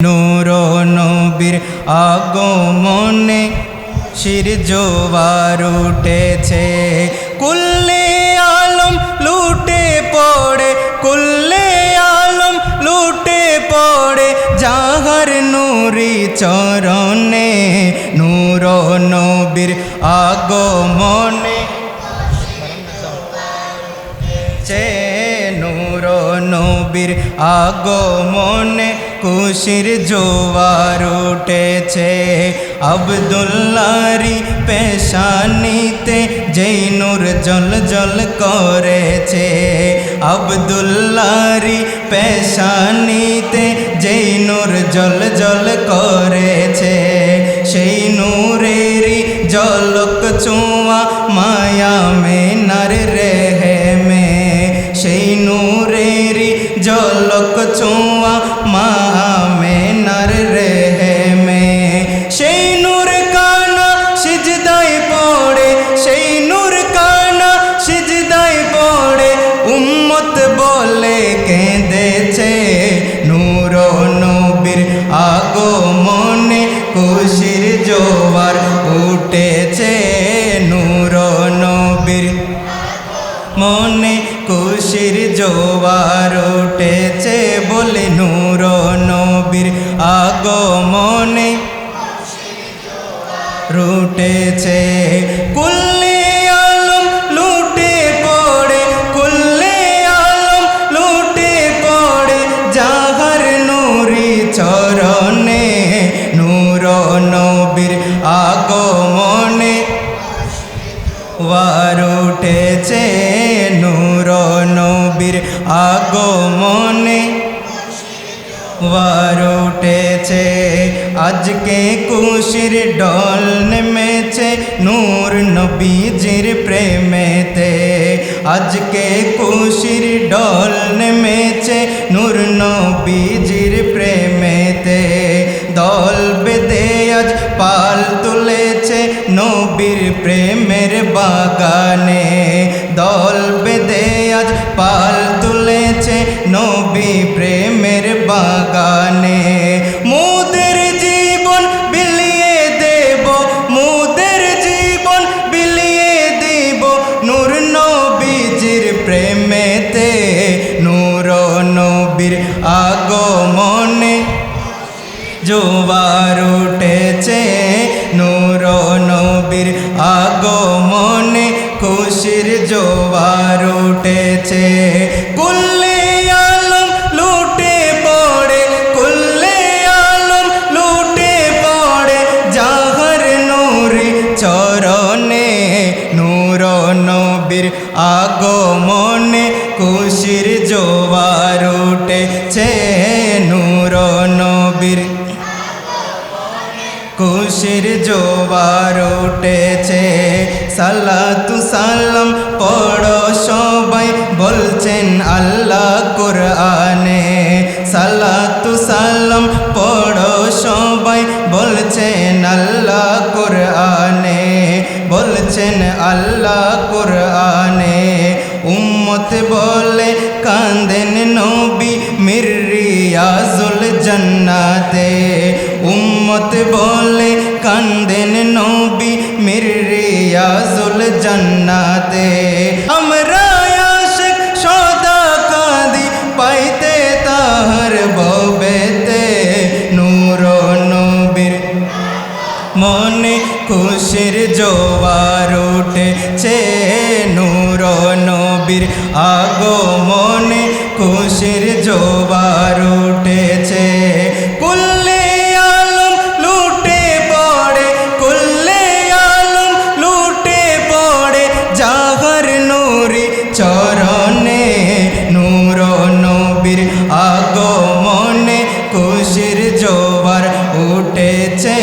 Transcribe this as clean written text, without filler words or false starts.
নূর নবীর আগমনে শির জোয়ার উঠেছে, কুল্লে আলম লুটে পড়ে, কুল্লে আলম লুটে পড়ে যাহার নূরি চরণে। নূর নবীর আগমনে নূর নবীর আগমনে খুশির জোয়ার উঠেছে। আব্দুল্লাহরি পেশানিতে যেই নূর জল জল করেছে, আব্দুল্লাহরি পেশানিতে যেই নূর জল জল করেছে, সেই নূরেরই ঝলক ছোঁয়া মায়া মিনার রেহেমে, সেই নূরেরই ঝলক ছোঁয়া মা আমেনার রেহেমে। সেই নূর কানা সিজদায় পড়ে, সেই নূর কানা সিজদায় পড়ে উম্মত বলে কেঁদেছে। নূর নবীর আগমনে খুশির জোয়ার উঠেছে, নূর নবীর মনে খুশির জোয়ার উঠেছে, বলে নূর নবীর আগমনে উঠেছে। কুল্লে আলম লুটে পড়ে, কুল্লে আলম লুটে পড়ে যাহার নূরি চরণে। নূর নবীর আগমনে ওয়ার উঠেছে, নূর নবীর আগমনে ওয়ার উঠেছে। আজকে খুশির ডল নেমেছে নূর নবীজির প্রেমেতে, আজকে খুশির ডল নেমেছে নূর নবীজির প্রেমেতে। দল বেঁধে আজ পাল তুলেছে নবীর প্রেমের বাগানে, দল বেঁধে আজ পাল তুলেছে নবী প্রেমের বাগানে। মোদের জীবন বিলিয়ে দেব, মোদের জীবন বিলিয়ে দেব নূর নবীজির প্রেমেতে। নূর নবীর আগমনে জোয়ার উঠেছে, নূর নবীর আগমনে খুশির জোয়ার উঠেছে। কুল্লে আলম লুটে পড়ে, কুল্লে আলম লুটে পড়ে যাহার নূরি চরণে। নূর নবীর আগমনে খুশির জোয়ার উঠেছে, নূর নবীর খুশির জোয়ার উঠেছে। সালাতু সালাম পড়ো সবাই বলছেন আল্লাহ কোরআনে, সালাতু সালাম পড়ো সবাই বলছেন আল্লাহ কোরআনে, বলছেন আল্লাহ কোরআনে। উম্মত বলে কাঁদেন নবী মির রিয়াজুল জান্নাতে, উম্মত বলে কাঁদেন নবী মির রিয়াজুল জান্নাতে। আমরা আশিক সদা কাঁদি পাইতে তাহার ববেতে। নূর নবীর মনে খুশির জোয়ার উঠেছে, নূর নবীর আগমনে খুশির জোয়ার উঠেছে। কুল্লে আলম লুটে পড়ে, কুল্লে আলম লুটে পড়ে যাহার নূরি চরণে। নূর নবীর আগমনে খুশির জোয়ার উঠেছে।